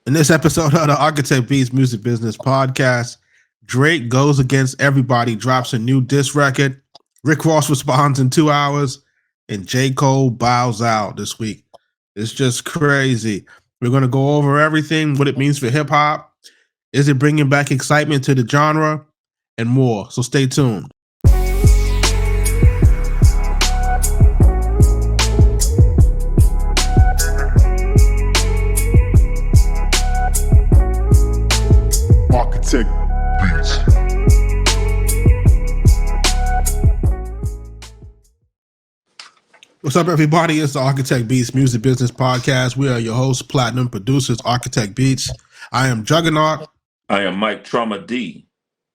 In this episode of the Arkatech Beatz Music Business Podcast, Drake goes against everybody, drops a new diss record. Rick Ross responds in 2 hours, and J. Cole bows out this week. It's just crazy. We're going to go over everything, what it means for hip hop. Is it bringing back excitement to the genre? And more. So stay tuned. Arkatech Beatz. What's up, everybody? It's the Arkatech Beatz Music Business Podcast. We are your hosts, platinum producers, Arkatech Beatz. I am Juggernaut. I am Mike Trauma D.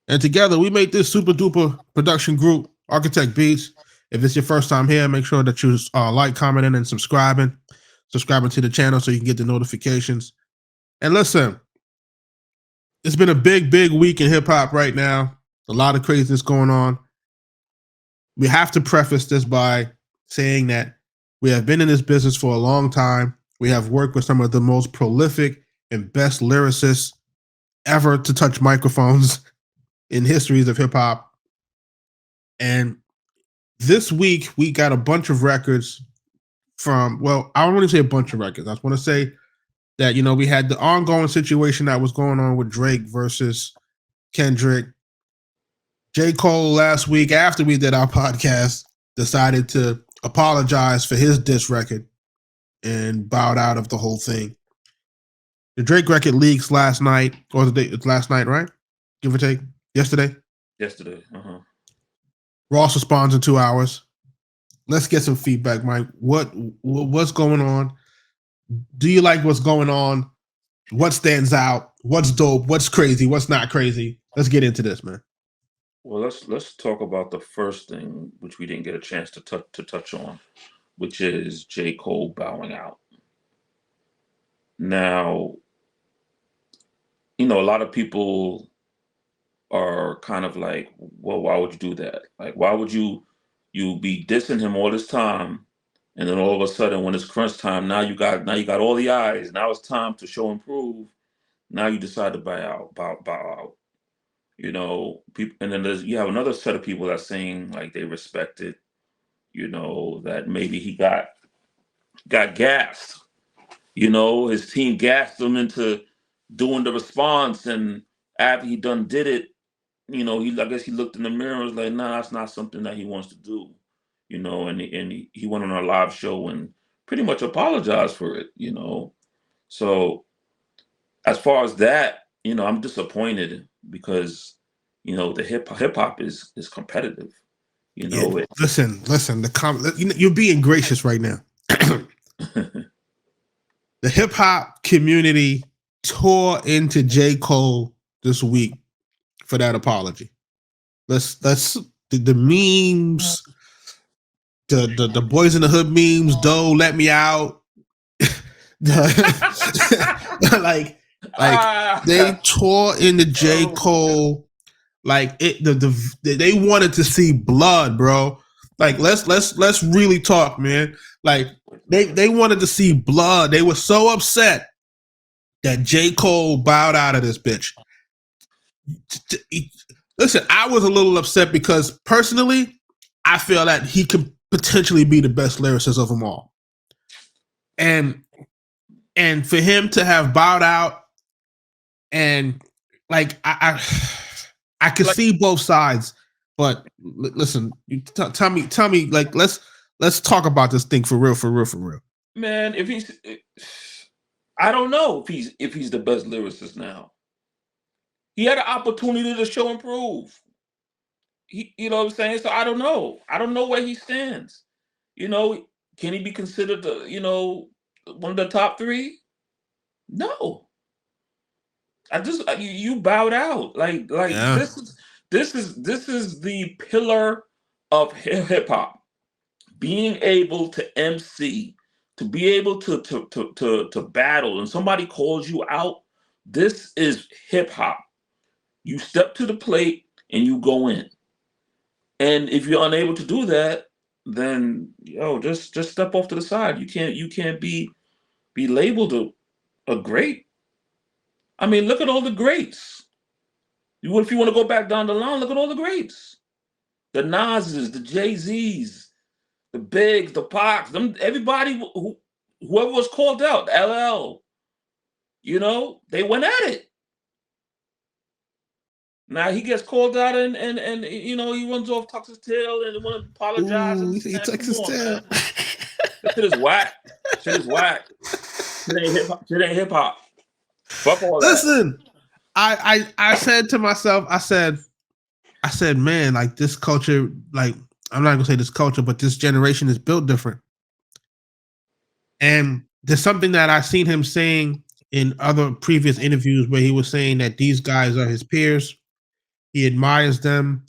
And together we made this super duper production group, Arkatech Beatz. If it's your first time here, make sure that you like, commenting, and subscribing to the channel so you can get the notifications. And listen, it's been a big week in hip hop right now. A lot of craziness going on. We have to preface this by saying that we have been in this business for a long time. We have worked with some of the most prolific and best lyricists ever to touch microphones in histories of hip hop. And this week we got a bunch of records from, well, I don't want to say a bunch of records. I just want to say that, you know, we had the ongoing situation that was going on with Drake versus Kendrick. J. Cole last week, after we did our podcast, decided to apologize for his diss record and bowed out of the whole thing. The Drake record leaks last night, or it's last night, right? Give or take. Yesterday? Yesterday. Ross responds in 2 hours. Let's get some feedback, Mike. What's going on? Do you like what's going on? What stands out? What's dope? What's crazy? What's not crazy? Let's get into this, man. Well, let's talk about the first thing, which we didn't get a chance to touch on, which is J. Cole bowing out. Now, you know, a lot of people are kind of like, well, why would you do that? Like, why would you be dissing him all this time, and then all of a sudden, when it's crunch time, now you got all the eyes. Now it's time to show and prove. Now you decide to bow out. You know, people, and then you have another set of people that's saying like they respect it. You know, that maybe he got gassed. You know, his team gassed him into doing the response, and after he done did it, you know, I guess he looked in the mirror and was like, nah, that's not something that he wants to do. You know, and he went on our live show and pretty much apologized for it. You know, so as far as that, you know, I'm disappointed because, you know, the hip hop is competitive. You know, yeah, listen. You're being gracious right now. The hip hop community tore into J. Cole this week for that apology. Let's the memes, the boys in the hood memes. Doe, let me out. like they tore into J. Cole. Like they wanted to see blood, bro. Like let's really talk, man. Like they wanted to see blood. They were so upset that J. Cole bowed out of this bitch. Listen, I was a little upset because personally, I feel that he could potentially be the best lyricist of them all. And for him to have bowed out, and like I could see both sides, but listen, tell me, like let's talk about this thing for real. Man, I don't know if he's the best lyricist now. He had an opportunity to show and prove. You know what I'm saying? So I don't know. I don't know where he stands. You know, can he be considered one of the top three? No. You bowed out. Like yeah. This is the pillar of hip hop. Being able to MC, to be able to battle, and somebody calls you out. This is hip hop. You step to the plate and you go in. And if you're unable to do that, then just step off to the side. You can't be labeled a great I mean, look at all the greats. If you want to go back down the line, look at all the greats. The Nas's, the Jay-Z's, the Bigs, the Pacs, them, everybody, whoever was called out, LL, they went at it. Now he gets called out and he runs off, tucks his tail, and want to apologize. Ooh, he tucks his tail. That shit is whack. Shit is whack. Shit ain't hip hop. Shit ain't hip hop. Fuck all that. Listen, I said to myself, I said, man, like this culture, like I'm not gonna say this culture, but this generation is built different. And there's something that I've seen him saying in other previous interviews where he was saying that these guys are his peers. He admires them.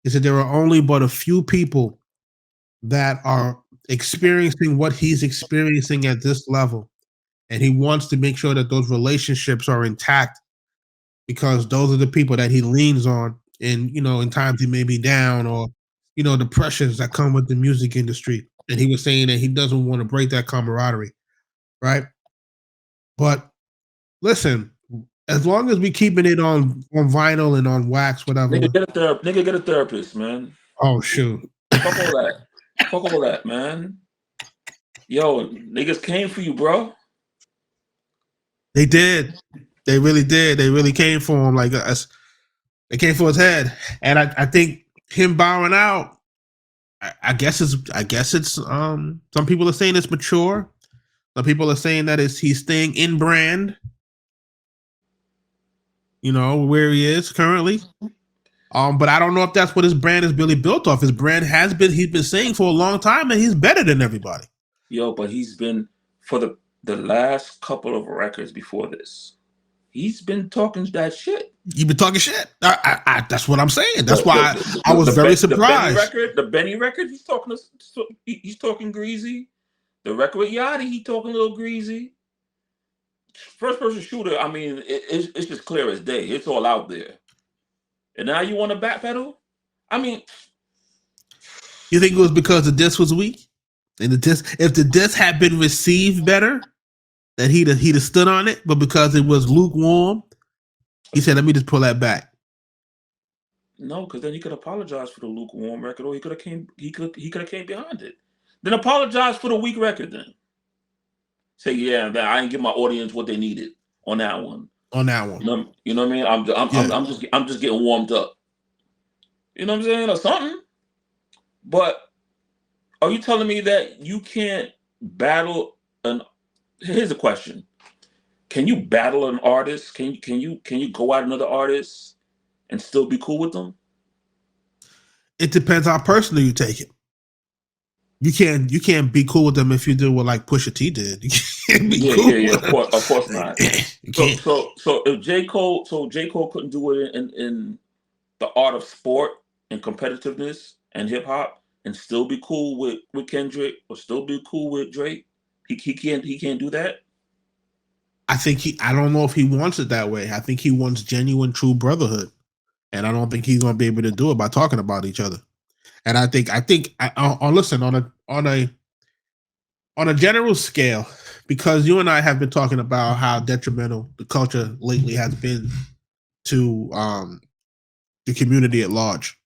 He said there are only but a few people that are experiencing what he's experiencing at this level. And he wants to make sure that those relationships are intact because those are the people that he leans on in times he may be down or, the pressures that come with the music industry. And he was saying that he doesn't want to break that camaraderie, right? But listen, as long as we keeping it on vinyl and on wax, whatever. Nigga, get a therapist, man. Oh, shoot. Fuck all that. Fuck all that, man. Yo, niggas came for you, bro. They did. They really did. They really came for him like us. They came for his head. And I think him bowing out, I guess it's some people are saying it's mature. Some people are saying that he's staying in brand. Where he is currently. But I don't know if that's what his brand is really built off. His brand he's been saying for a long time that he's better than everybody. Yo, but he's been for the last couple of records before this. He's been talking that shit. You've been talking shit. That's what I'm saying. That's why I was very surprised. The Benny record, he's talking greasy. The record with Yachty, he talking a little greasy. First person shooter, I mean, it's just clear as day. It's all out there. And now you want to backpedal? I mean, you think it was because the disc was weak? And if the disc had been received better, that he'd have stood on it, but because it was lukewarm, he said, "Let me just pull that back." No, because then he could apologize for the lukewarm record, or he could have came behind it. Then apologize for the weak record. Then say, "Yeah, I didn't give my audience what they needed on that one." On that one, you know what I mean? I'm just getting warmed up. You know what I'm saying, or something. But are you telling me that you can't battle an? Here's a question: can you battle an artist? Can you go at another artist and still be cool with them? It depends how personally you take it. You can't be cool with them if you do what like Pusha T did. You can't be cool with them. Of course not. So if J. Cole couldn't do it in the art of sport and competitiveness and hip hop and still be cool with Kendrick or still be cool with Drake, he can't do that. I don't know if he wants it that way. I think he wants genuine, true brotherhood, and I don't think he's going to be able to do it by talking about each other. And I think listen, on a general scale, because you and I have been talking about how detrimental the culture lately has been to the community at large.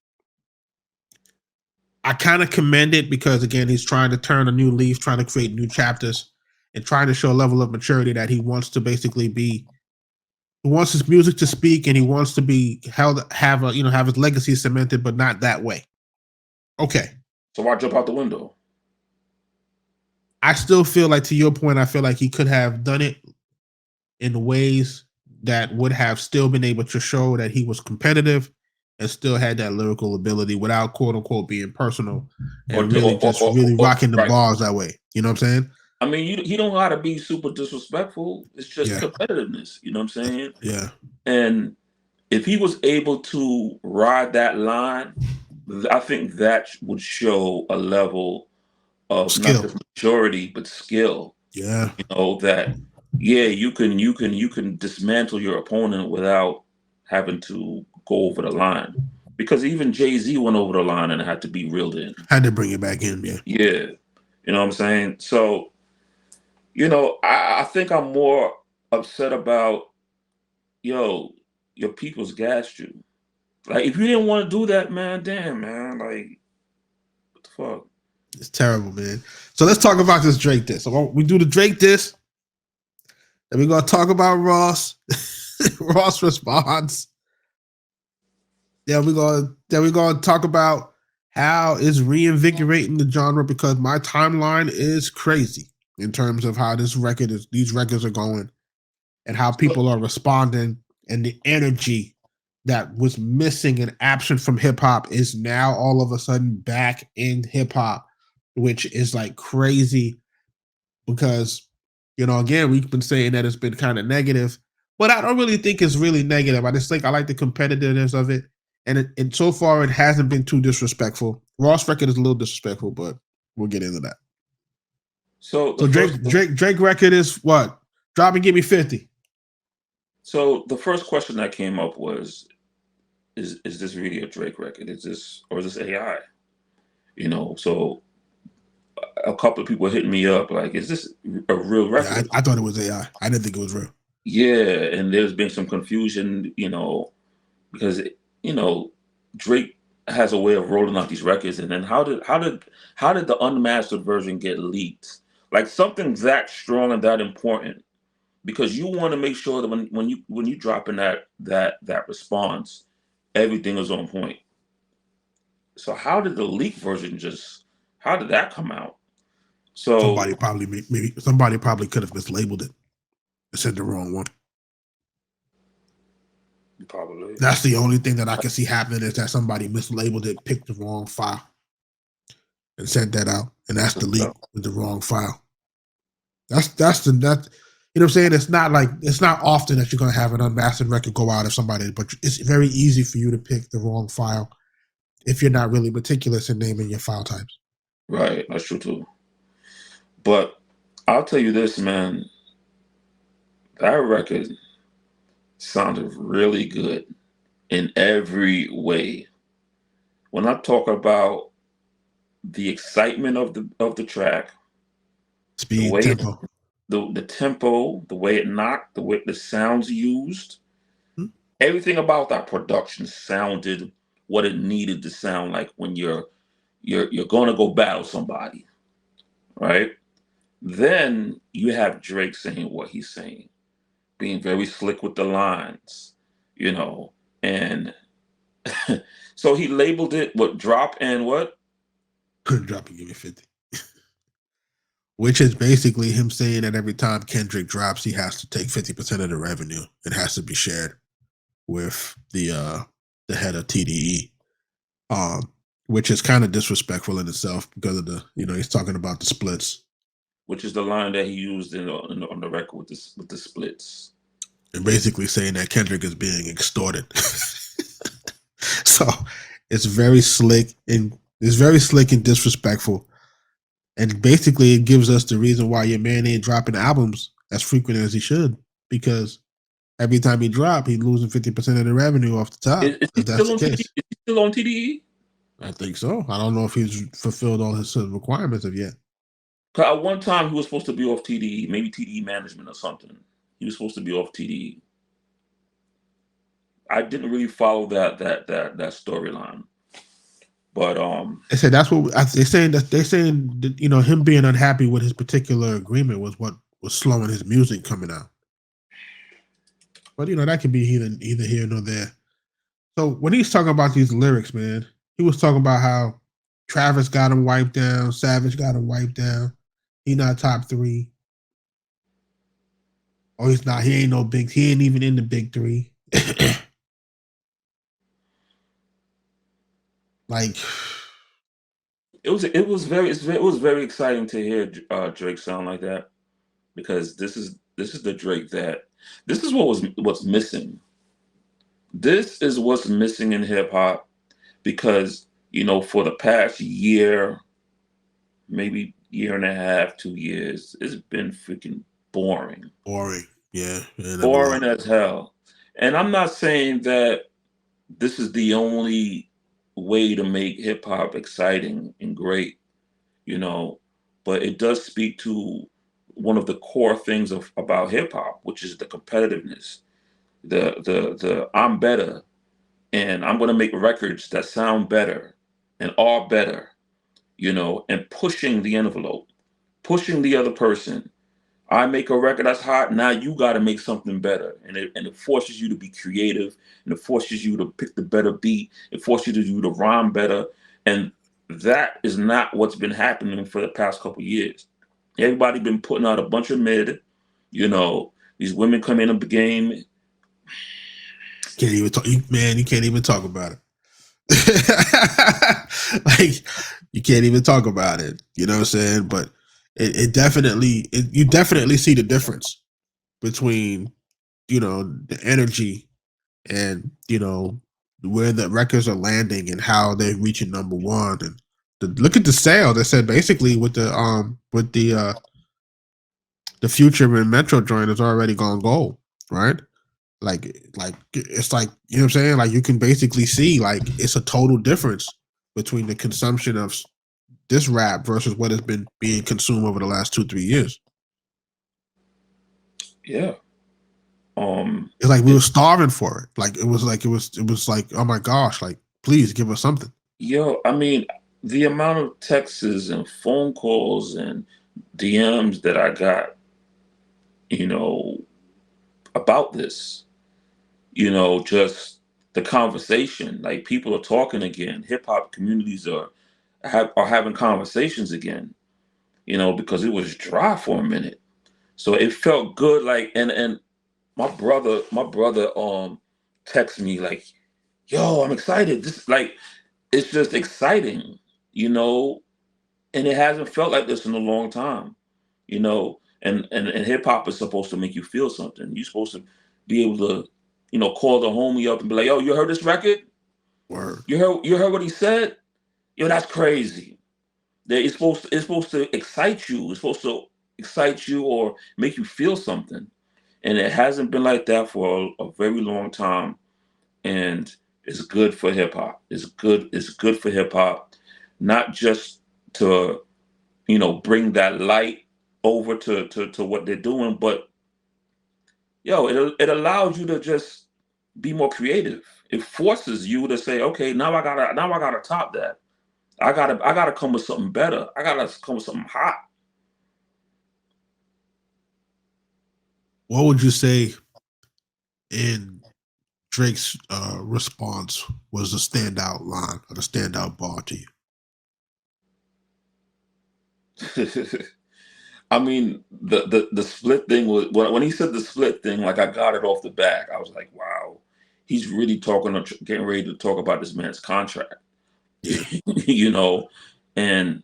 I kind of commend it because, again, he's trying to turn a new leaf, trying to create new chapters, and trying to show a level of maturity that he wants to basically be. He wants his music to speak, and he wants to be have his legacy cemented, but not that way. Okay. So why jump out the window? I still feel like, to your point, I feel like he could have done it in ways that would have still been able to show that he was competitive and still had that lyrical ability without quote unquote being personal and really rocking the bars that way. You know what I'm saying? I mean, he don't know how to be super disrespectful. It's just competitiveness. You know what I'm saying? Yeah. And if he was able to ride that line, I think that would show a level of skill. Not just maturity but skill. Yeah. You can dismantle your opponent without having to go over the line. Because even Jay-Z went over the line and had to be reeled in. Had to bring it back in, yeah. Yeah. You know what I'm saying? So, I think I'm more upset about yo, your people's gassed you. Like, if you didn't want to do that, man, damn, man, like, what the fuck? It's terrible, man. So let's talk about this Drake diss. So we do the Drake diss, and we're gonna talk about Ross. Ross responds. Then we're gonna talk about how it's reinvigorating the genre, because my timeline is crazy in terms of how these records are going and how people are responding, and the energy that was missing and absent from hip hop is now all of a sudden back in hip hop, which is like crazy because, again, we've been saying that it's been kind of negative, but I don't really think it's really negative. I just think I like the competitiveness of it. And so far, it hasn't been too disrespectful. Ross record is a little disrespectful, but we'll get into that. So Drake record is what? Drop and give me 50. So the first question that came up was, is this really a Drake record? Is this AI? So a couple of people hitting me up like, is this a real record? Yeah, I thought it was AI. I didn't think it was real. Yeah, and there's been some confusion, because Drake has a way of rolling out these records, and then how did the unmastered version get leaked? Like, something that strong and that important, because you want to make sure that when you drop in that response, everything is on point. So how did the leak version how did that come out? So somebody probably could have mislabeled it and said the wrong one. Probably. That's the only thing that I can see happening, is that somebody mislabeled it, picked the wrong file, and sent that out, and that's the leak with the wrong file. That's you know what I'm saying? It's not often that you're gonna have an unmastered record go out of somebody, but it's very easy for you to pick the wrong file if you're not really meticulous in naming your file types. Right, that's true too. But I'll tell you this, man, that record sounded really good in every way. When I talk about the excitement of the track, speed, tempo, the tempo, the way it knocked, the way the sounds used, everything about that production sounded what it needed to sound like when you're going to go battle somebody, right? Then you have Drake saying what he's saying, being very slick with the lines, and so he labeled it what? Drop and what? Drop and give me 50. Which is basically him saying that every time Kendrick drops, he has to take 50% of the revenue. It has to be shared with the head of TDE, which is kind of disrespectful in itself because of he's talking about the splits, which is the line that he used on the record with the splits, and basically saying that Kendrick is being extorted. So it's very slick and disrespectful. And basically, it gives us the reason why your man ain't dropping albums as frequent as he should, because every time he drop, he's losing 50% of the revenue off the top. Is he still on TDE? I think so. I don't know if he's fulfilled all his requirements of yet. Cause at one time he was supposed to be off TDE, maybe TDE management or something. He was supposed to be off TDE. I didn't really follow that storyline. But they said that's what they're saying. They're saying that, him being unhappy with his particular agreement was what was slowing his music coming out. But that could be either here nor there. So when he's talking about these lyrics, man, he was talking about how Travis got him wiped down, Savage got him wiped down. He not top 3. Oh, he's not. He ain't even in the big 3. Like, it was very exciting to hear Drake sound like that, because this is the Drake this is what's missing. This is what's missing in hip hop, because for the past year, maybe year and a half, 2 years, it's been freaking boring. Yeah. Boring as hell. And I'm not saying that this is the only way to make hip hop exciting and great, but it does speak to one of the core things about hip hop, which is the competitiveness. the I'm better, and I'm gonna make records that sound better and are better, you know, and pushing the envelope, pushing the other person. I make a record that's hot. Now you got to make something better, and it forces you to be creative, and it forces you to pick the better beat. It forces you to rhyme better, and that is not what's been happening for the past couple of years. Everybody been putting out a bunch of mid. You know, these women come in the game. Can't even talk, man. You can't even talk about it. Like you can't even talk about it. You know what I'm saying? But it definitely, you definitely see the difference between, you know, the energy and, you know, where the records are landing and how they're reaching number one. And look at the sale. They said basically with the Future and Metro joint has already gone gold, right? Like it's like, you know what I'm saying? Like you can basically see like it's a total difference between the consumption of this rap versus what has been being consumed over the last 2-3 years. Yeah. It's like we were starving for it. Like it was like oh my gosh, like please give us something. Yo, I mean, the amount of texts and phone calls and DMs that I got, you know, about this, you know, just the conversation. Like people are talking again. Hip hop communities are having conversations again, you know, because it was dry for a minute. So it felt good. Like and my brother texted me like, yo, I'm excited. This like it's just exciting, you know, and it hasn't felt like this in a long time, you know. And hip hop is supposed to make you feel something. You're supposed to be able to, you know, call the homie up and be like, yo, you heard this record? Word. You heard what he said? Yo, that's crazy. That it's supposed to excite you. It's supposed to excite you or make you feel something. And it hasn't been like that for a very long time. And it's good for hip hop. It's good for hip hop, not just to, you know, bring that light over to what they're doing, but yo, it allows you to just be more creative. It forces you to say, okay, now I gotta top that. I gotta come with something better. I gotta come with something hot. What would you say in Drake's response was the standout line or the standout bar to you? I mean, the split thing was when he said the split thing, like I got it off the back. I was like, wow, he's really getting ready to talk about this man's contract. Yeah. You know, and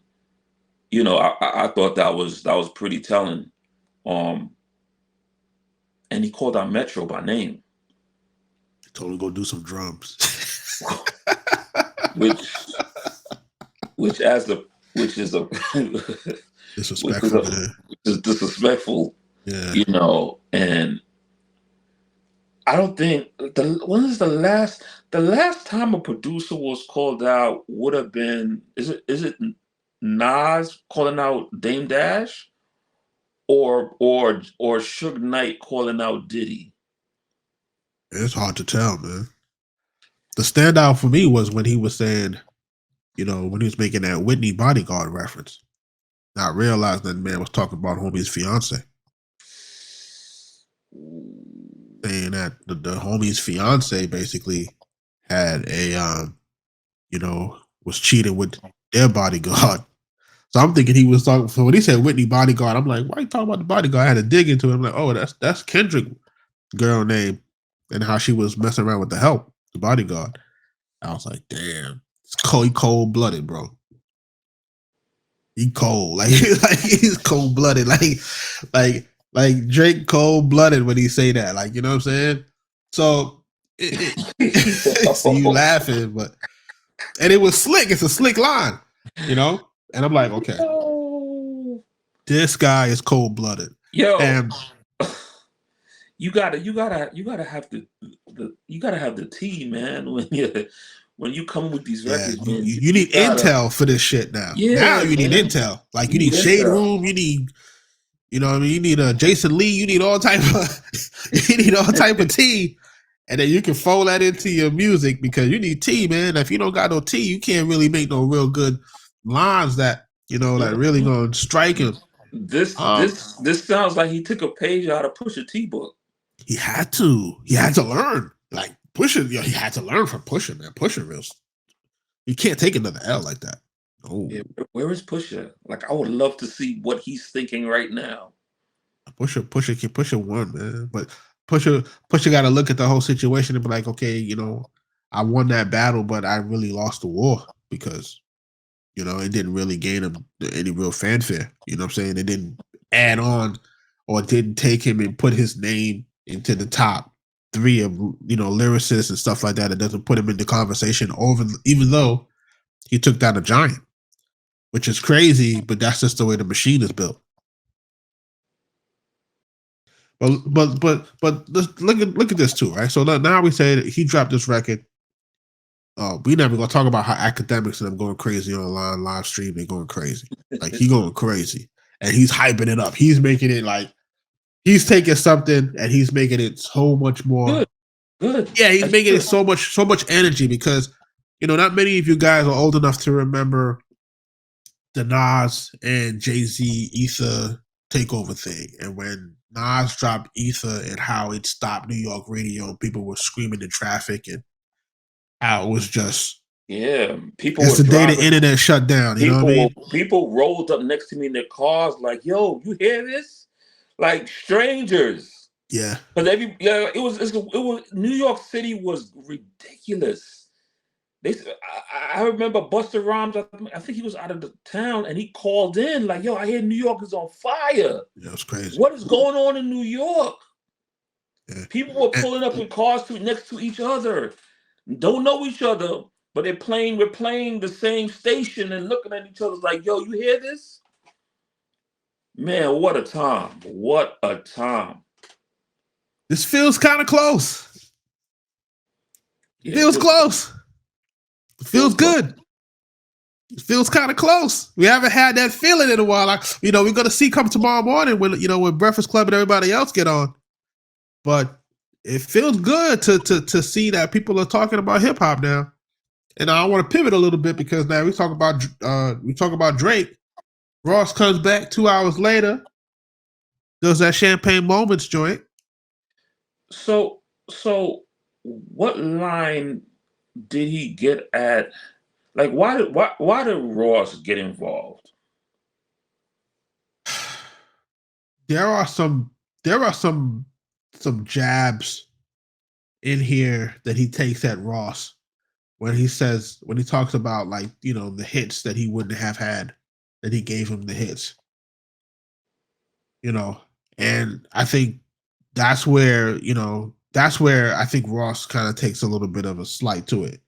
you know, I thought that was pretty telling. And he called out Metro by name. Told him to go do some drums. which is a disrespectful. Which is disrespectful. Yeah. You know, and I don't think when is the last time a producer was called out would have been is it Nas calling out Dame Dash or Suge Knight calling out Diddy? It's hard to tell, man. The standout for me was when he was saying, you know, when he was making that Whitney Bodyguard reference. Not realizing that man was talking about homie's fiance. Saying that the homie's fiance basically had a you know, was cheating with their bodyguard. So I'm thinking he was talking. So when he said Whitney Bodyguard, I'm like, why are you talking about the bodyguard? I had to dig into it. I'm like, oh, that's Kendrick girl name and how she was messing around with the help, the bodyguard. I was like, damn, it's cold blooded, bro. He cold, like he's cold blooded, like Drake cold blooded when he say that, like, you know what I'm saying? So, so you laughing, but and it was slick. It's a slick line, you know. And I'm like, okay, this guy is cold blooded. Yo, and you gotta have the tea, man. When you come with these records, man, you need intel for this shit now. Yeah, now you need intel. Like you need Shade Room. You need You know what I mean? You need a Jason Lee. You need all type of tea, and then you can fold that into your music because you need tea, man. If you don't got no tea, you can't really make no real good lines that that really gonna strike him. This sounds like he took a page out of Pusha T book. He had to learn. Like Pusha, he had to learn from Pusha, man. Pusha real. You can't take another L like that. Oh, yeah, where is Pusha? Like, I would love to see what he's thinking right now. Pusha won, man. But Pusha got to look at the whole situation and be like, okay, I won that battle, but I really lost the war because, it didn't really gain him any real fanfare. You know what I'm saying? It didn't add on or didn't take him and put his name into the top 3 of, lyricists and stuff like that. It doesn't put him in the conversation even though he took down a giant, which is crazy, but that's just the way the machine is built. But look at this too, right? So now we say that he dropped this record. We never gonna talk about how academics and them going crazy online live stream. They're going crazy, like he going crazy, and he's hyping it up. He's making it like he's taking something and he's making it so much more. Good. Yeah, he's making it so much energy because not many of you guys are old enough to remember the Nas and Jay-Z Ether takeover thing, and when Nas dropped Ether and how it stopped New York radio and people were screaming in traffic and how it was just people. It's the day the internet shut down. You know what I mean? People rolled up next to me in their cars like, "Yo, you hear this?" Like strangers. Yeah. But it was New York City was ridiculous. I remember Busta Rhymes. I think he was out of the town, and he called in like, "Yo, I hear New York is on fire." Yeah, it's crazy. What is going on in New York? Yeah. People were pulling up in cars next to each other, don't know each other, but we're playing the same station and looking at each other like, "Yo, you hear this?" Man, what a time! What a time! This feels kind of close. It feels close. It feels good. It feels kind of close. We haven't had that feeling in a while. Like, we're gonna see come tomorrow morning when Breakfast Club and everybody else get on. But it feels good to see that people are talking about hip hop now. And I want to pivot a little bit because now we talk about Drake. Ross comes back 2 hours later, does that Champagne Moments joint. So what line did he get at? Like, why did Ross get involved? There are some jabs in here that he takes at Ross when he talks about the hits that he wouldn't have had, that he gave him the hits. And I think that's where I think Ross kind of takes a little bit of a slight to it.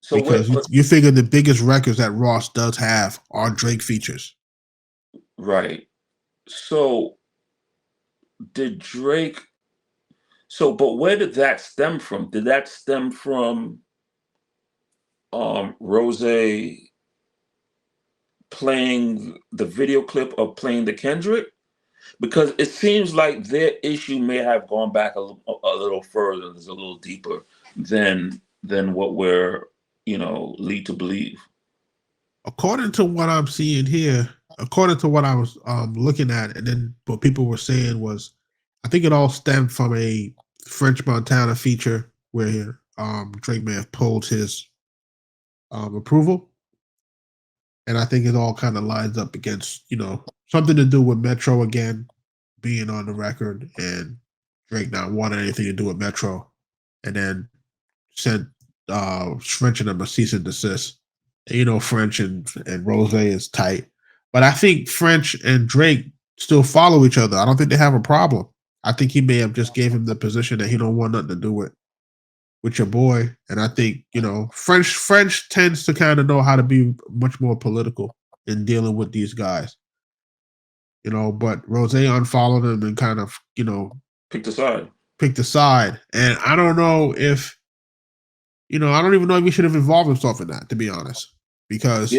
So because you figure the biggest records that Ross does have are Drake features. Right. So did Drake but where did that stem from? Did that stem from Rose playing the video clip of playing the Kendrick? Because it seems like their issue may have gone back a little further, there's a little deeper than what we're lead to believe. According to what I'm seeing here, according to what I was looking at, and then what people were saying was, I think it all stemmed from a French Montana feature where Drake may have pulled his approval. And I think it all kind of lines up against, something to do with Metro again being on the record and Drake not wanting anything to do with Metro. And then sent French and them a cease and desist. And, French and Rose is tight. But I think French and Drake still follow each other. I don't think they have a problem. I think he may have just gave him the position that he don't want nothing to do with your boy. And I think, French tends to kind of know how to be much more political in dealing with these guys. But Rose unfollowed him and kind of, picked a side. And I don't know if, I don't even know if he should have involved himself in that, to be honest. Because,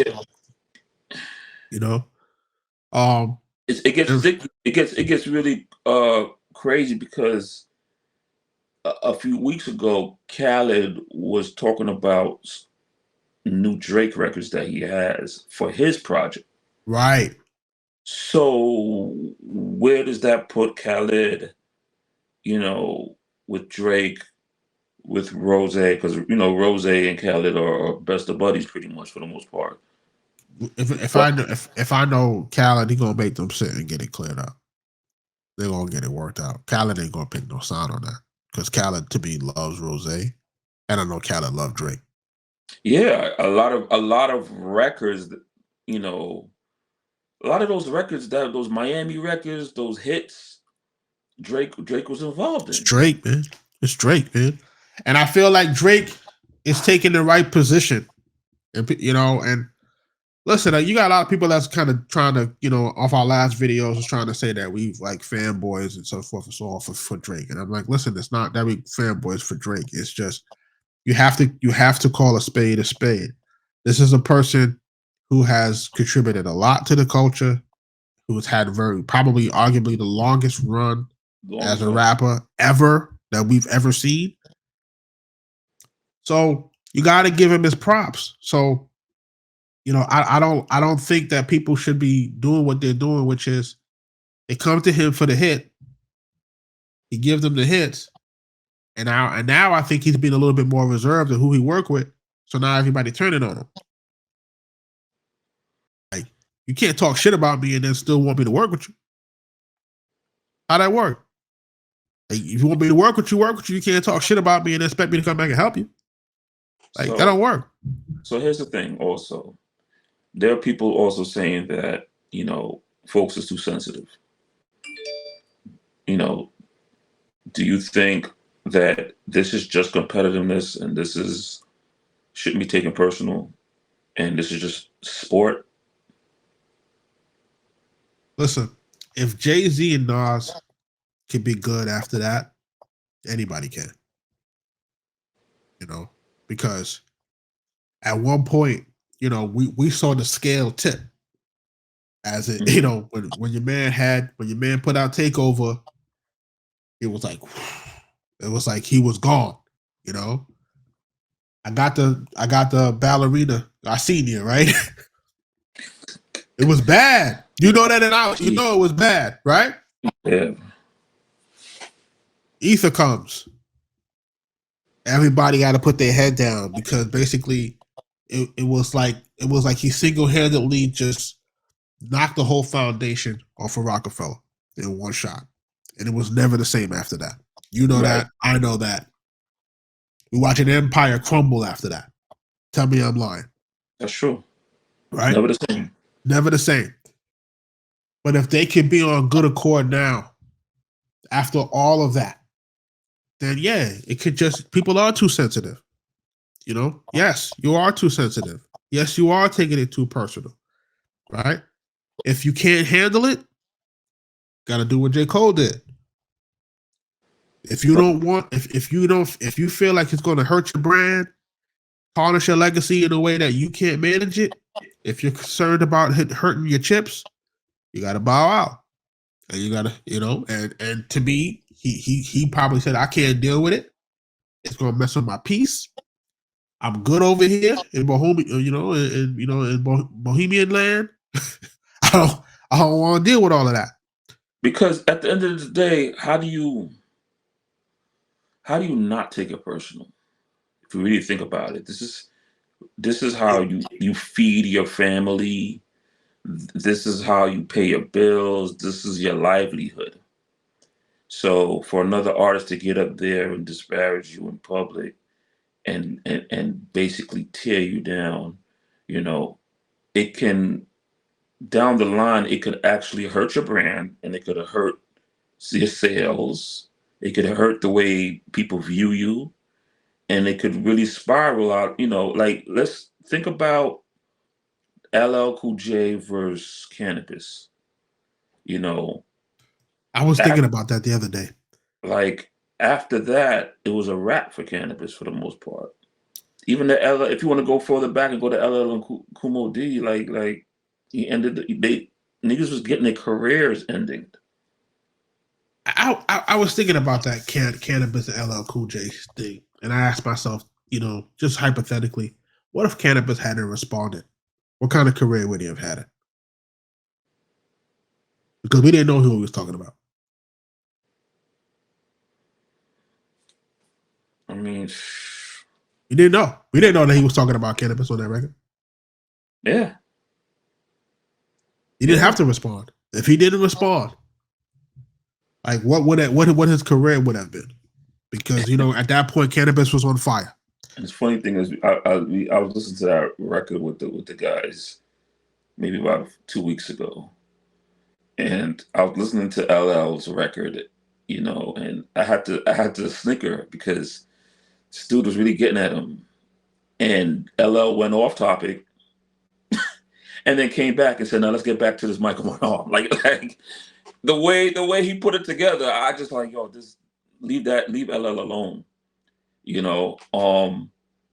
it gets really crazy because a few weeks ago, Khaled was talking about new Drake records that he has for his project. Right. So where does that put Khaled? You know, with Drake, with Rose, because Rose and Khaled are best of buddies pretty much for the most part. If I know Khaled, he gonna make them sit and get it cleared up. They're gonna get it worked out. Khaled ain't gonna pick no sign on that because Khaled to me loves Rose, and I know Khaled love Drake. Yeah, a lot of records, you know, a lot of those records, those Miami records, those hits, Drake was involved It's in. Drake, man. It's Drake, man. And I feel like Drake is taking the right position, and and listen, you got a lot of people that's kind of trying to, off our last videos, is trying to say that we like fanboys and so forth and so on for Drake. And I'm like, listen, it's not that we fanboys for Drake. It's just you have to call a spade a spade. This is a person who has contributed a lot to the culture, who's had probably arguably the longest run as a rapper ever that we've ever seen. So you got to give him his props. So, I don't think that people should be doing what they're doing, which is they come to him for the hit. He gives them the hits. And now I think he's being a little bit more reserved in who he worked with. So now everybody turning on him. Like, you can't talk shit about me and then still want me to work with you. How'd that work? Like, if you want me to work with you, you can't talk shit about me and expect me to come back and help you. Like, that don't work. So here's the thing also. There are people also saying that, folks is too sensitive. Do you think that this is just competitiveness and this shouldn't be taken personal and this is just sport? Listen, if Jay-Z and Nas can be good after that, anybody can. Because at one point, we saw the scale tip as it, when your man put out Takeover, it was like he was gone. I got the ballerina. I seen you, right? It was bad. You know that, and it was bad, right? Yeah. Ether comes. Everybody got to put their head down because basically it was like he single-handedly just knocked the whole foundation off of Rockefeller in one shot. And it was never the same after that. You know that. I know that. We watch an empire crumble after that. Tell me I'm lying. That's true. Right? Never the same. Never the same. But if they can be on good accord now, after all of that, then yeah, it could just, people are too sensitive. Yes, you are too sensitive. Yes, you are taking it too personal. Right? If you can't handle it, gotta do what J. Cole did. If you don't want, if you feel like it's gonna hurt your brand, tarnish your legacy in a way that you can't manage it, if you're concerned about hurting your chips, you gotta bow out. And you gotta, and to me, he probably said, I can't deal with it. It's gonna mess with my peace. I'm good over here in Bohemian land. I don't want to deal with all of that. Because at the end of the day, how do you not take it personal? If you really think about it, this is how you feed your family. This is how you pay your bills. This is your livelihood. So for another artist to get up there and disparage you in public and basically tear you down, it can, down the line, it could actually hurt your brand and it could hurt your sales. It could hurt the way people view you. And it could really spiral out, like, let's think about LL Cool J versus Cannabis. I was thinking about that the other day. Like, after that, it was a wrap for Cannabis for the most part. Even the if you want to go further back and go to LL and Kumo D, like he ended niggas was getting their careers ending. I was thinking about that Cannabis and LL Cool J thing, and I asked myself, just hypothetically, what if Cannabis hadn't responded? What kind of career would he have had it? Because we didn't know who he was talking about. I mean, we didn't know. We didn't know that he was talking about Cannabis on that record. Yeah. He didn't have to respond. If he didn't respond, like what his career would have been, because at that point Cannabis was on fire. And the funny thing is, I was listening to that record with the guys maybe about 2 weeks ago, and I was listening to LL's record, and I had to snicker because this dude was really getting at him, and LL went off topic, and then came back and said, "Now let's get back to this Michael Mann." Like the way he put it together, I just like, yo, just leave LL alone, And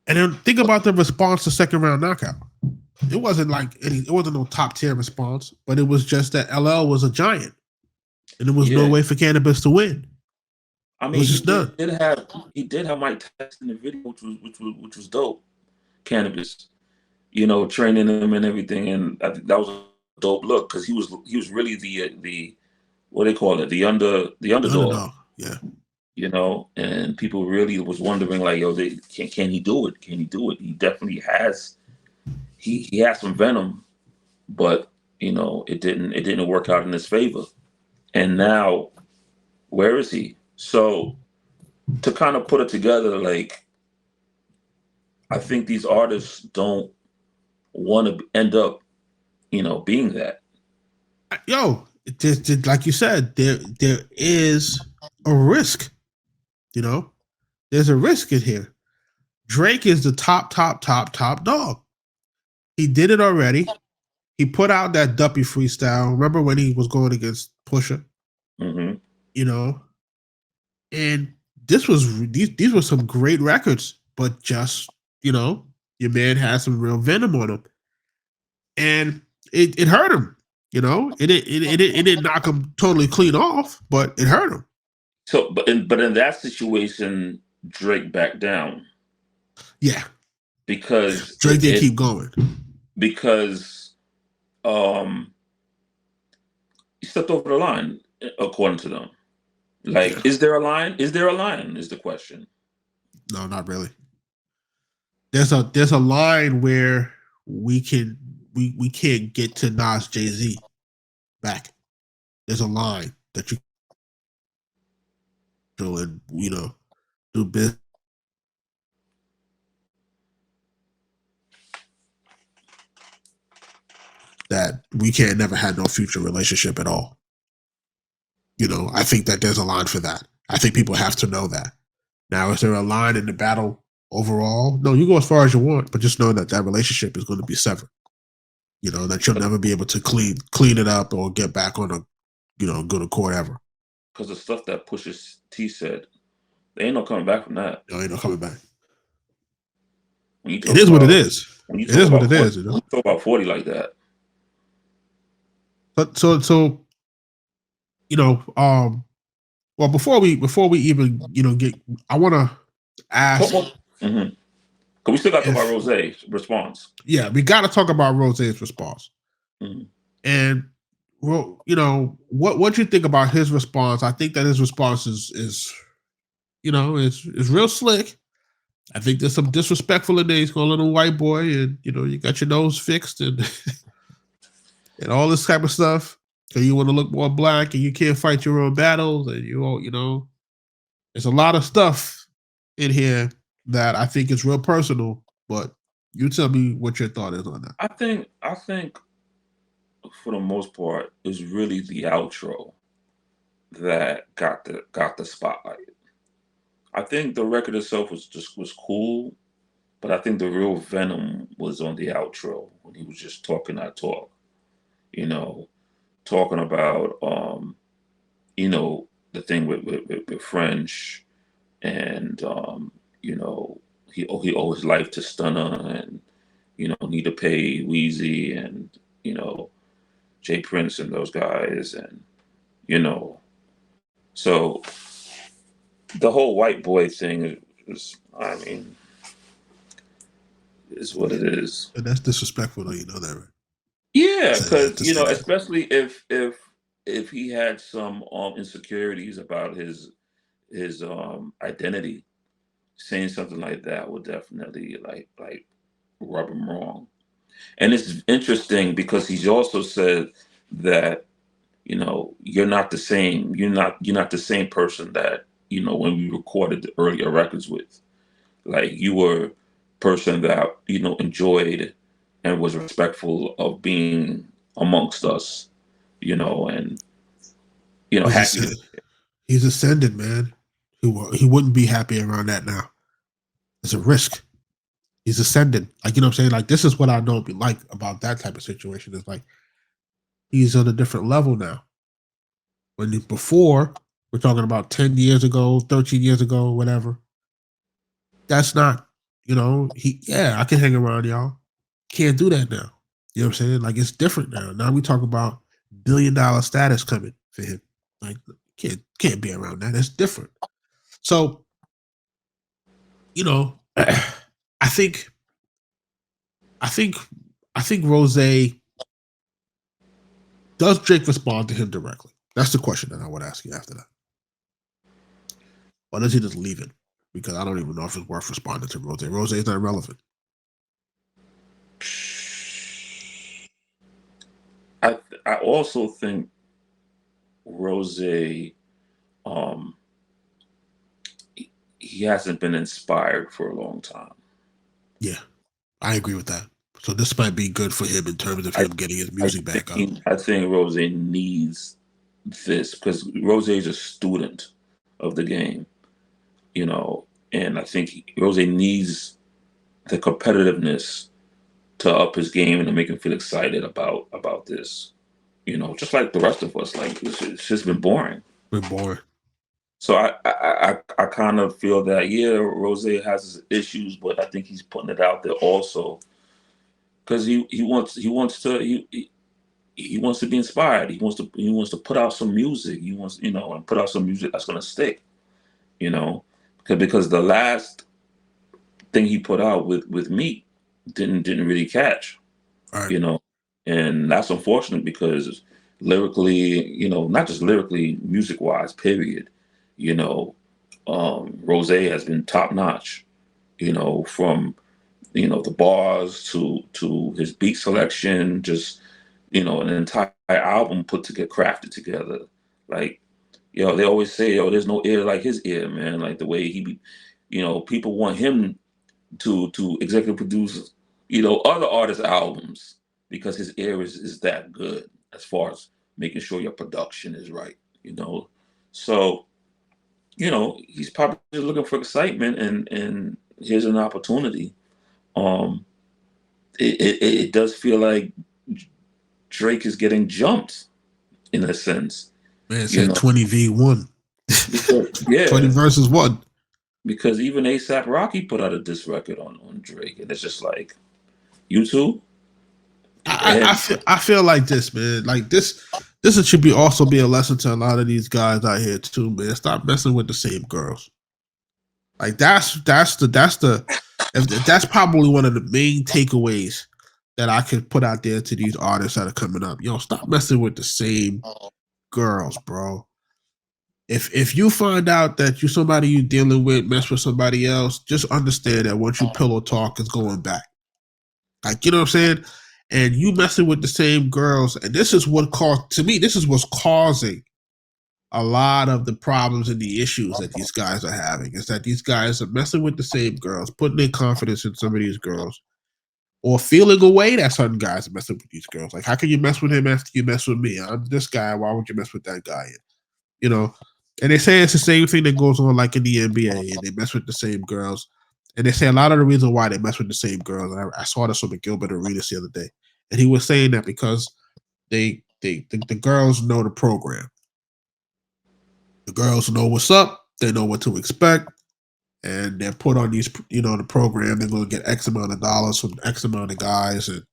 then think about the response to Second Round Knockout. It wasn't no top tier response, but it was just that LL was a giant, and there was no way for Cannabis to win. I mean, he did have Mike Tyson in the video, which was dope. Cannabis, training him and everything, and I think that was a dope look because he was really the what they call it, the underdog. Yeah. And people really was wondering, like, yo, can he do it? Can he do it? He definitely has. He has some venom, but it didn't work out in his favor. And now, where is he? So, to kind of put it together, like, I think these artists don't want to end up, being that. Yo, like you said, there is a risk. There's a risk in here. Drake is the top dog. He did it already. He put out that Duppy freestyle. Remember when he was going against Pusha? Mm-hmm. And these were some great records, but just your man had some real venom on him, and it hurt him. It didn't knock him totally clean off, but it hurt him. So, but in that situation, Drake backed down. Yeah, because Drake did keep going. Because he stepped over the line, according to them. Like, is there a line? Is there a line? Is the question. No, not really. There's a line where we can't get to Nas Jay-Z back. There's a line that you and do business. That we can't never had no future relationship at all. I think that there's a line for that. I think people have to know that. Now, is there a line in the battle overall? No, you go as far as you want, but just know that relationship is going to be severed. That you'll never be able to clean it up or get back on a, go to court ever. Because the stuff that Pusha T said, there ain't no coming back from that. No, ain't no coming back. It is what it is. It is what it is. You talk about 40 like that. So well, before we even get, I want to ask. Mm-hmm. Cause we still got to talk about Rose's response. Yeah, we got to talk about Rose's response. Mm-hmm. And what you think about his response? I think that his response is real slick. I think there's some disrespectful in there. He's calling a little white boy, and you got your nose fixed and and all this type of stuff. So you want to look more black, and you can't fight your own battles, and there's a lot of stuff in here that I think is real personal. But you tell me what your thought is on that. I think for the most part, it's really the outro that got the spotlight. I think the record itself was cool, but I think the real venom was on the outro when he was just talking that talk. Talking about the thing with French, and he owed his life to Stunner, and need to pay Weezy, and Jay Prince and those guys, and you know, so the whole white boy thing is, I mean, is what it is. And that's disrespectful, though. You know that, right? Yeah, To say that. because To say that. especially if he had some insecurities about his identity, saying something like that would definitely like rub him wrong. And it's interesting because he's also said that you're not the same. You're not the same person that when we recorded the earlier records with. Like you were a person that enjoyed and was respectful of being amongst us, and He's had you. ascended. He's ascended, man. He wouldn't be happy around that now. It's a risk. He's ascended. Like, you know what I'm saying? Like, this is what I don't like about that type of situation. Is like he's on a different level now. When before, we're talking about 10 years ago, 13 years ago, whatever. That's not, I can hang around y'all. Can't do that now. You know what I'm saying? Like, it's different now. Now we talk about $1 billion status coming for him. Like, can't be around that. It's different. So, I think Rose, does Drake respond to him directly? That's the question that I would ask you after that. Or does he just leave it? Because I don't even know if it's worth responding to Rose. Rose is not relevant. I also think Rose, he hasn't been inspired for a long time. Yeah, I agree with that. So this might be good for him in terms of him getting his music back up. I think Rose needs this because Rose is a student of the game, and I think Rose needs the competitiveness to up his game and to make him feel excited about this. Just like the rest of us, like it's just been boring. Been boring. So I kind of feel that Rose has his issues, but I think he's putting it out there also because he wants to be inspired. He wants to put out some music. He wants and put out some music that's gonna stick. Because the last thing he put out with Meat didn't really catch. Right. And that's unfortunate because lyrically, not just lyrically, music wise, period. Rose has been top notch. From the bars to his beat selection, just an entire album put to get crafted together. Like, they always say, there's no ear like his ear, man. Like the way he be, people want him to executive produce, other artists' albums because his ear is that good as far as making sure your production is right, So, he's probably just looking for excitement and here's an opportunity. It does feel like Drake is getting jumped in a sense. Man, it said 20v1. Yeah. 20 versus 1. Because even A$AP Rocky put out a diss record on Drake, and it's just like, you too? I feel like this, man. Like this should also be a lesson to a lot of these guys out here too, man. Stop messing with the same girls. Like that's probably one of the main takeaways that I could put out there to these artists that are coming up. Stop messing with the same girls, bro. If you find out that somebody you dealing with mess with somebody else, just understand that once you pillow talk, is going back. Like, you know what I'm saying? And you messing with the same girls, and this is what's causing a lot of the problems and the issues that these guys are having, is that these guys are messing with the same girls, putting their confidence in some of these girls, or feeling away that certain guys are messing with these girls. Like, how can you mess with him after you mess with me? I'm this guy. Why would you mess with that guy? And they say it's the same thing that goes on like in the NBA, and they mess with the same girls. And they say a lot of the reason why they mess with the same girls. And I saw this on the Gilbert Arenas the other day, and he was saying that because the girls know the program. The girls know what's up. They know what to expect, and they're put on these, the program. They're going to get X amount of dollars from X amount of guys, and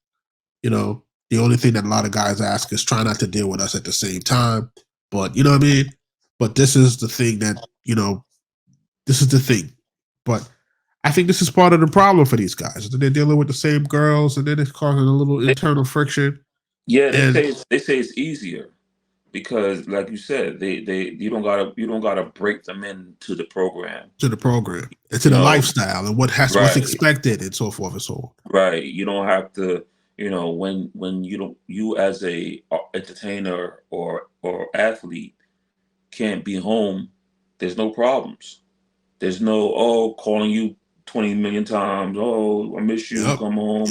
The only thing that a lot of guys ask is try not to deal with us at the same time. But you know what I mean? But this is the thing that, this is the thing. But I think this is part of the problem for these guys. They're dealing with the same girls, and then it's causing a little internal friction. Yeah, And they say it's easier because, like you said, they you don't gotta break them into the program. to the program and to You the know, lifestyle and what's right, expected and so forth and so on. right. You don't have to, when you as a entertainer or athlete can't be home, there's no problems. There's no calling you 20 million times. Oh, I miss you. Yep. Come home.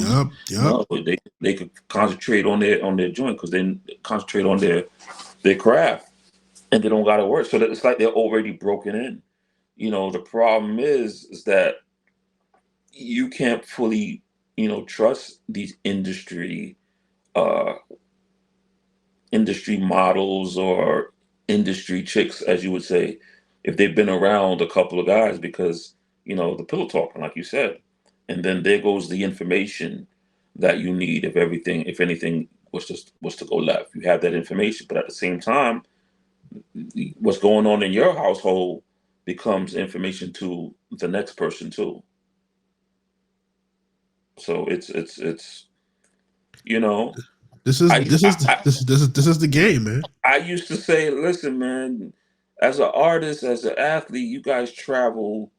Yep. No, they could concentrate on their joint because they concentrate on their craft and they don't got to work. So that it's like they're already broken in. The problem is that you can't fully trust these uh industry models or industry chicks, as you would say, if they've been around a couple of guys, because the pillow talking, like you said, and then there goes the information that you need if anything was to go left. You have that information, but at the same time, what's going on in your household becomes information to the next person too. So it's you know This is I, this is I this is the game, man. I used to say, listen, man, as an artist, as an athlete, you guys travel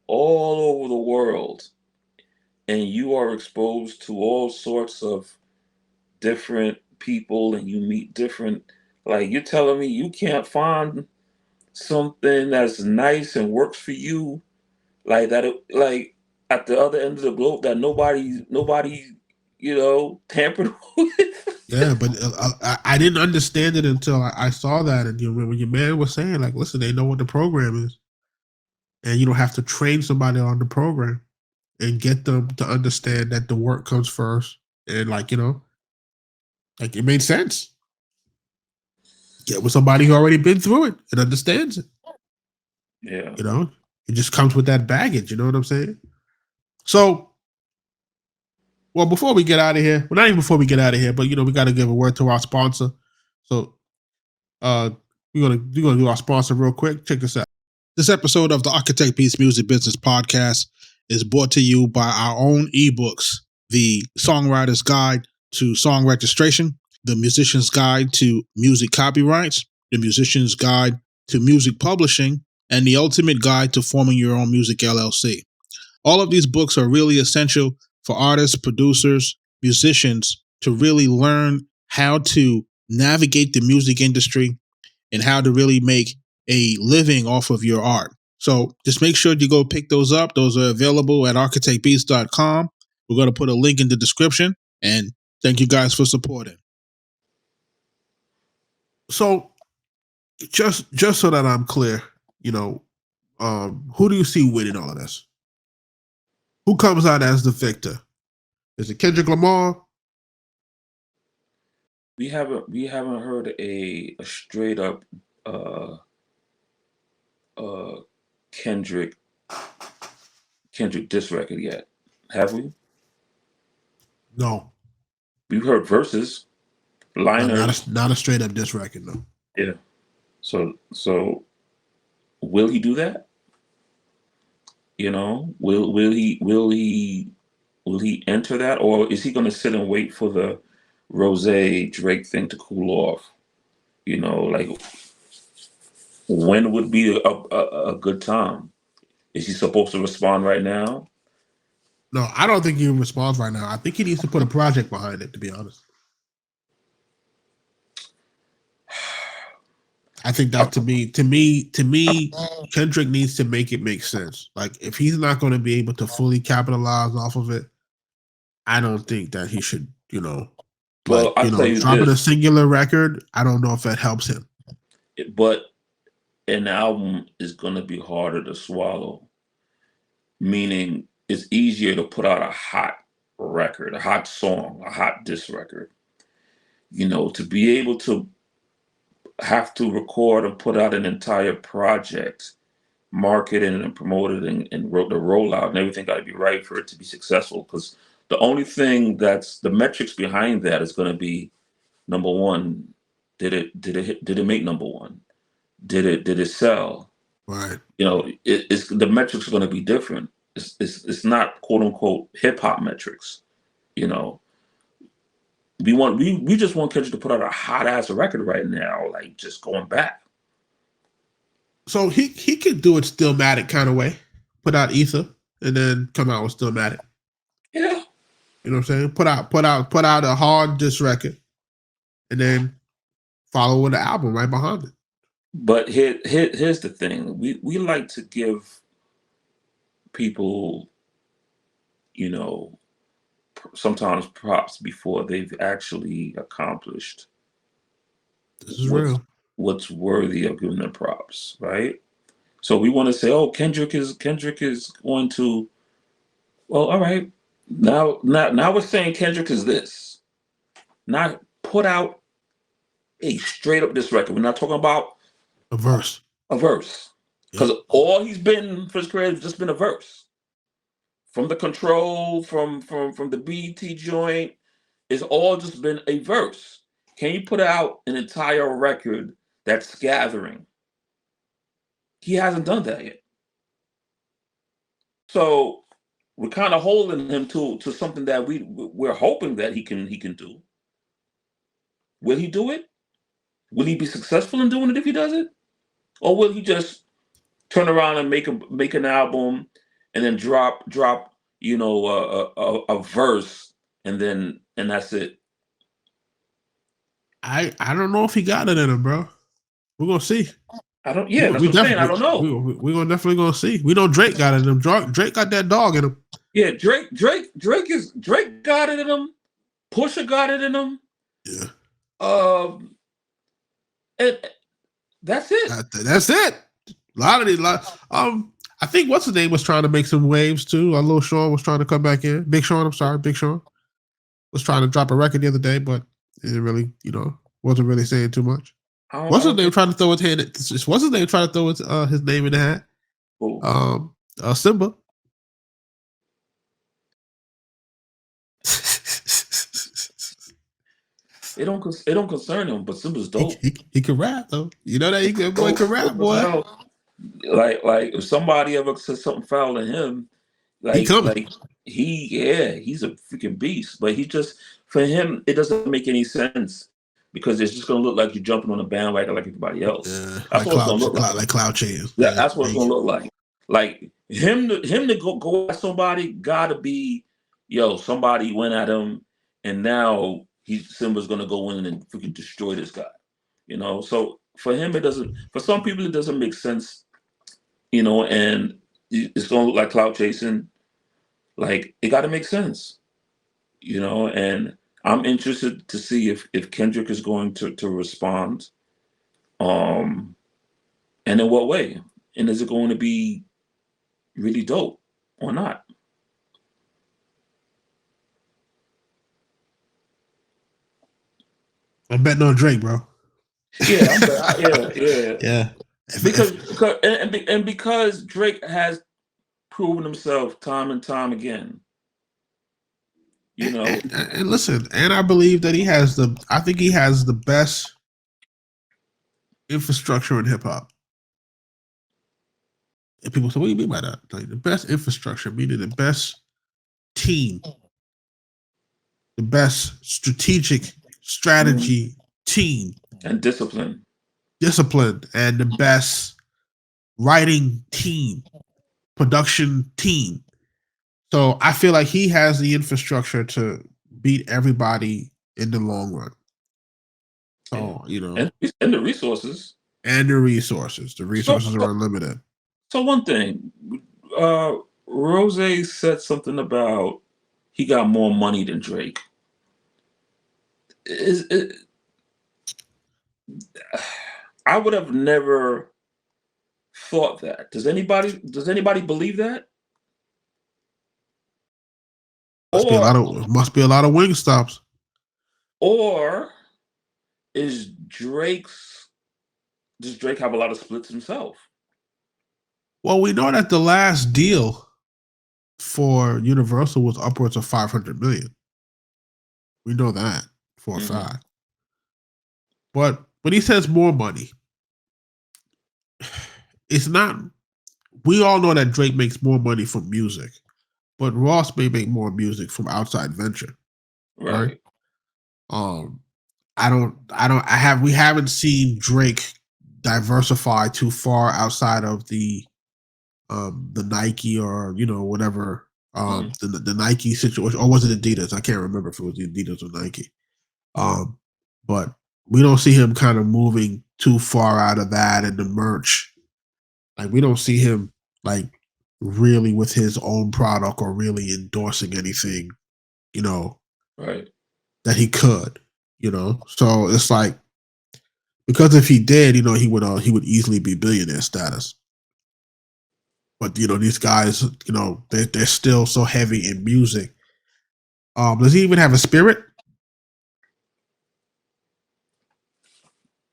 all over the world and you are exposed to all sorts of different people and you meet different, like, you're telling me you can't find something that's nice and works for you, like that, like at the other end of the globe, that nobody, tampered with. Yeah, but I didn't understand it until I saw that, and when your man was saying like, listen, they know what the program is, and you don't have to train somebody on the program and get them to understand that the work comes first, and like it made sense. Get with somebody who already been through it and understands it. Yeah. It just comes with that baggage. You know what I'm saying? So, well, before we get out of here, well, not even before we get out of here, but we got to give a word to our sponsor. So, uh, we're gonna do our sponsor real quick. Check this out. This episode of the Arkatech Beatz Music Business Podcast is brought to you by our own ebooks: the Songwriter's Guide to Song Registration, the Musician's Guide to Music Copyrights, the Musician's Guide to Music Publishing, and the Ultimate Guide to Forming Your Own Music LLC. All of these books are really essential for artists, producers, musicians to really learn how to navigate the music industry and how to really make a living off of your art. So just make sure you go pick those up. Those are available at arkatechbeats.com. We're going to put a link in the description, and thank you guys for supporting. So just so that I'm clear, who do you see winning all of this? Who comes out as the victor? Is it Kendrick Lamar? We haven't heard a straight up Kendrick diss record yet, have we? No. We've heard verses, liners. Not a straight up diss record, no. Yeah. So will he do that? Will he enter that, or is he going to sit and wait for the Rose Drake thing to cool off? Like, when would be a good time? Is he supposed to respond right now? No, I don't think he responds right now. I think he needs to put a project behind it, to be honest. I think that to me, Kendrick needs to make it make sense. Like, if he's not going to be able to fully capitalize off of it, I don't think that he should, Well, I'll tell you dropping a this. singular record. I don't know if that helps him. But an album is going to be harder to swallow, meaning it's easier to put out a hot record, a hot song, a hot diss record. To be able to have to record and put out an entire project, market it and promote it and wrote the rollout and everything got to be right for it to be successful. Because The only thing that's the metrics behind that is going to be number one. Did it make number one? Did it sell? Right. You know, it's the metrics are going to be different. It's not quote unquote hip hop metrics. You know, we just want Kendrick to put out a hot ass record right now, like just going back. So he could do it Stillmatic kind of way, put out Ether and then come out with Stillmatic. Yeah, you know what I'm saying? Put out a hard diss record, and then follow with the album right behind it. but here's the thing: we like to give people, you know, sometimes props before they've actually accomplished This is real. What's worthy of giving them props, right? So we want to say, oh, Kendrick is going to, well, all right. Now we're saying Kendrick is this. Not put out a straight up diss record. We're not talking about A verse. A verse. Because all he's been for his career has just been a verse. From the Control, from the BET joint, it's all just been a verse. Can you put out an entire record that's gathering? He hasn't done that yet. So we're kind of holding him to something that we're hoping that he can do. Will he do it? Will he be successful in doing it if he does it? Or will he just turn around and make an album and then drop you know a verse and that's it? I don't know if he got it in him, bro. We're gonna see. That's what I'm saying. I don't know. We're gonna definitely gonna see. We know Drake got it in him. Drake got that dog in him. Yeah, Drake got it in him. Pusha got it in him. Yeah. And that's it. That's it. A lot of these. I think what's his name was trying to make some waves too. Lil Sean was trying to come back in. Big Sean, I'm sorry, Big Sean was trying to drop a record the other day, but it didn't really, wasn't really saying too much. What's his name trying to throw his hand? What's his name trying to throw his name in the hat? Ooh. Simba. It don't concern him, but Simba's dope. He can rap though. You know that he can rap, boy. Like if somebody ever says something foul to him, he's a freaking beast. But for him, it doesn't make any sense because it's just gonna look like you're jumping on a bandwagon like everybody else. Yeah, that's what it's gonna look like. Like Cloud Chase. Yeah, that's what it's gonna look like. Like him to go at somebody gotta be, somebody went at him and now Simba's gonna go in and freaking destroy this guy. So for him it doesn't. For some people it doesn't make sense. And it's gonna look like clout chasing. Like it got to make sense. And I'm interested to see if Kendrick is going to respond. And in what way? And is it going to be really dope or not? I'm betting on Drake, bro. Yeah. Because Drake has proven himself time and time again. And listen, and I believe that I think he has the best infrastructure in hip hop. And people say, what do you mean by that? Like the best infrastructure, meaning the best team, the best strategic strategy team. And discipline, and the best writing team, production team. So I feel like he has the infrastructure to beat everybody in the long run. So, and the resources. And the resources. The resources are unlimited. So one thing, Rose said something about he got more money than Drake. I would have never thought that. Does anybody believe that? Must be a lot of wing stops. Or does Drake have a lot of splits himself? Well, we know that the last deal for Universal was upwards of 500 million. We know that for a fact. But when he says more money, it's not. We all know that Drake makes more money from music, but Ross may make more music from outside venture. Right. We haven't seen Drake diversify too far outside of the Nike or whatever the Nike situation, or was it Adidas? I can't remember if it was Adidas or Nike. But we don't see him kind of moving too far out of that and the merch. Like we don't see him like really with his own product or really endorsing anything, right, that he could, So it's like, because if he did, he would easily be billionaire status. But these guys, they're still so heavy in music. Does he even have a spirit?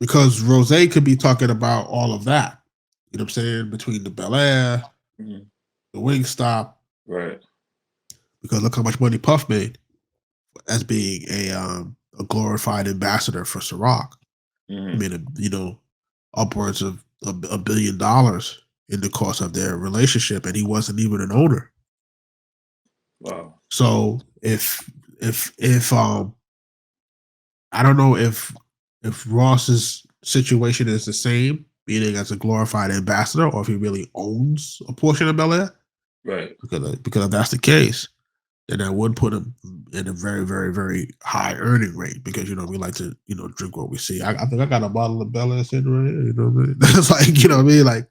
Because Rose could be talking about all of that. You know what I'm saying? Between the Bel Air, the Wingstop. Right. Because look how much money Puff made as being a glorified ambassador for Ciroc. I mean, upwards of $1 billion in the course of their relationship, and he wasn't even an owner. Wow. So if I don't know if Ross's situation is the same, meaning as a glorified ambassador, or if he really owns a portion of Bel Air. Right. Because if that's the case, then that would put him in a very, very, very high earning rate, because we like to drink what we see. I think I got a bottle of Bel Air sitting right here. You know what I mean? It's like what I mean, like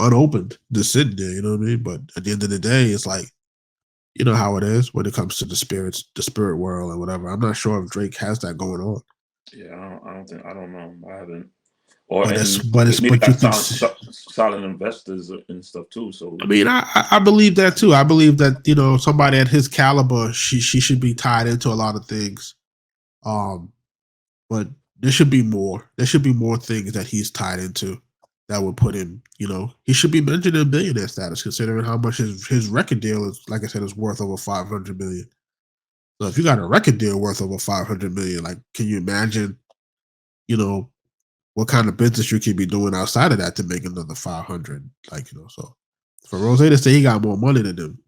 unopened, just sitting there. You know what I mean? But at the end of the day, it's like how it is when it comes to the spirit world and whatever. I'm not sure if Drake has that going on. Yeah, I don't know. I haven't. Or but you can solid investors and stuff too. So I mean, I believe that too. I believe that somebody at his caliber, she should be tied into a lot of things. But there should be more. There should be more things that he's tied into that would put him. He should be mentioned in billionaire status, considering how much his record deal is. Like I said, is worth over 500 million. So if you got a record deal worth over 500 million, like, can you imagine? What kind of business you could be doing outside of that to make another 500? So for Rose to say he got more money than them,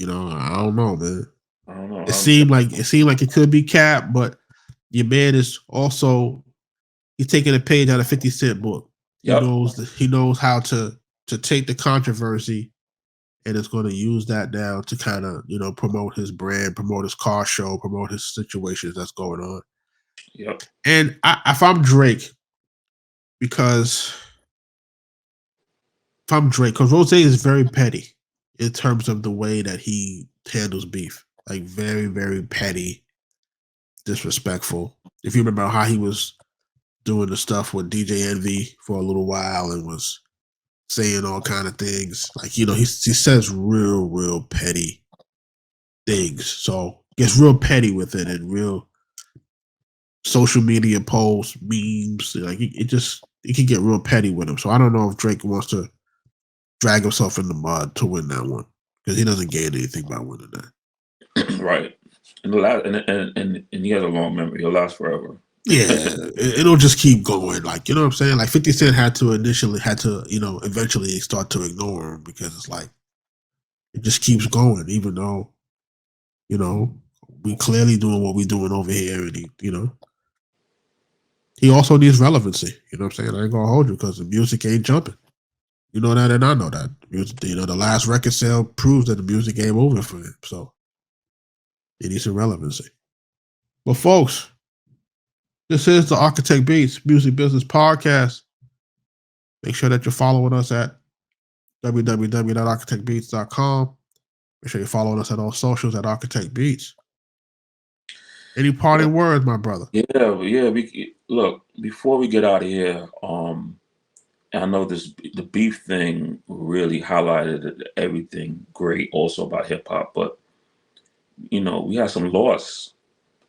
I don't know, man. I don't know. It seemed like it could be capped, but your man is also, he's taking a page out of 50 Cent book. Yep. He knows how to take the controversy, and is going to use that now to kind of promote his brand, promote his car show, promote his situations that's going on. Yep. And if I'm Drake, because Rose is very petty in terms of the way that he handles beef, like very, very petty, disrespectful. If you remember how he was doing the stuff with DJ Envy for a little while and was saying all kind of things, like he says real petty things. So gets real petty with it, and real social media posts, memes, like it can get real petty with him. So I don't know if Drake wants to drag himself in the mud to win that one, because he doesn't gain anything by winning that. Right. And he has a long memory. He'll last forever. Yeah, it'll just keep going. Like, you know what I'm saying? Like 50 Cent had to eventually start to ignore him, because it's like it just keeps going, even though we clearly doing what we doing over here, and he also needs relevancy. You know what I'm saying? I ain't gonna hold you, because the music ain't jumping. You know that, and I know that. Music, the last record sale proves that the music ain't moving for him. So he needs some relevancy. But folks, this is the Arkatech Beatz Music Business Podcast. Make sure that you're following us at www.arkatechbeats.com. Make sure you're following us at all socials at Arkatech Beatz. Any parting words, my brother? Yeah. Look, before we get out of here, I know the beef thing really highlighted everything great also about hip hop, but we had some loss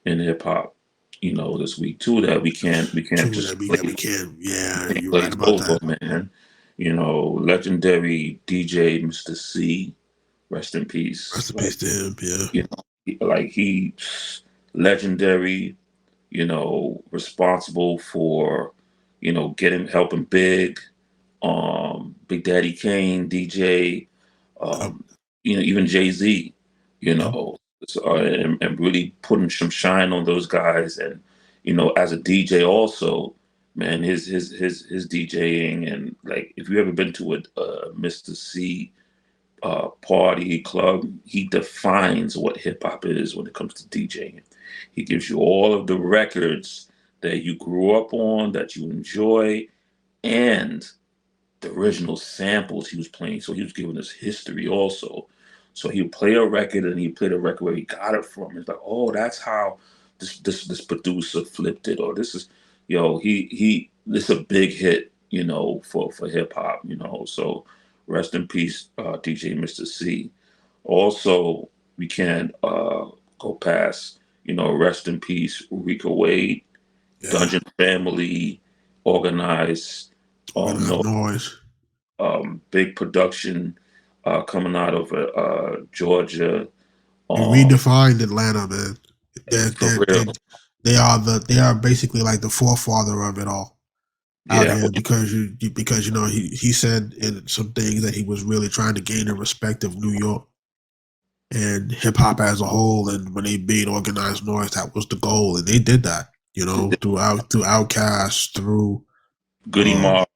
in hip hop, this week too, that we can't just we can. Yeah, you're right about that, man. You know, legendary DJ Mister Cee, rest in peace. Rest in peace to him. Yeah. You know, he legendary. You know, responsible for, you know, helping Big Daddy Kane, DJ, you know, even Jay-Z, you know, and really putting some shine on those guys. And, you know, as a DJ also, man, his DJing, and like, if you ever been to a Mister Cee party club, he defines what hip hop is when it comes to DJing. He gives you all of the records that you grew up on, that you enjoy, and the original samples he was playing. So he was giving us history also. So he would play a record, and he played a record where he got it from. It's like, oh, that's how this producer flipped it, or this is, this is a big hit, you know, for hip hop, you know. So rest in peace, DJ Mister Cee. Also, we can't go past, you know, rest in peace, Rico Wade, Dungeon Family, Organized Noize. Big production coming out of Georgia. He redefined Atlanta, man. They are basically like the forefather of it all out here, because you know he said in some things that he was really trying to gain the respect of New York and hip hop as a whole. And when they made Organized Noize, that was the goal, and they did that. You know, through Outkast, through Goody Mob,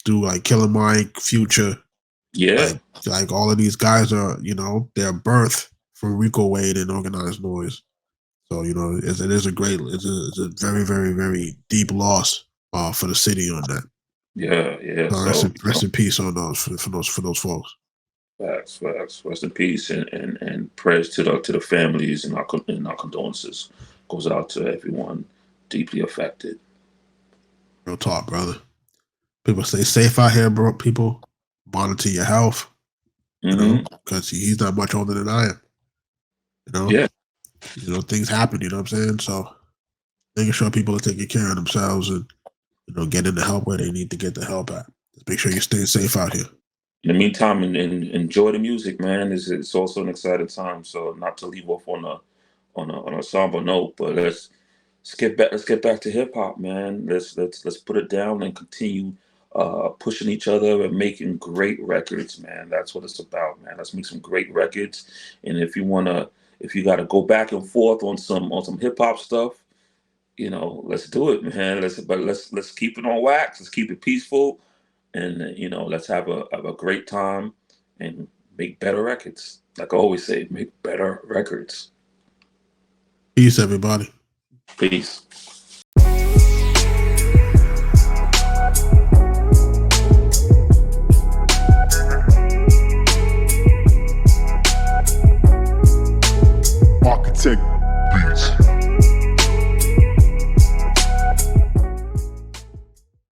through like Killer Mike, Future. Yeah. Like all of these guys are, you know, their birth from Rico Wade and Organized Noize. So, you know, it's a very, very, very deep loss for the city on that. Yeah. So rest in peace on those for those folks. Facts. Rest in peace, and prayers to the families, and our condolences goes out to everyone deeply affected. Real talk, brother. People stay safe out here, bro. People monitor your health, you know, because he's not much older than I am. You know, you know, things happen. You know what I'm saying? So making sure people are taking care of themselves and, you know, getting the help where they need to get the help at. Just make sure you stay safe out here. In the meantime, and enjoy the music, man. It's also an exciting time. So not to leave off on a somber note, but let's get back to hip hop, man. Let's put it down and continue pushing each other and making great records, man. That's what it's about, man. Let's make some great records. And if you got to go back and forth on some hip hop stuff, you know, let's do it, man. Let's keep it on wax. Let's keep it peaceful, and you know, let's have a great time and make better records. Like I always say, make better records. Peace, everybody. Peace. Arkatech Beatz.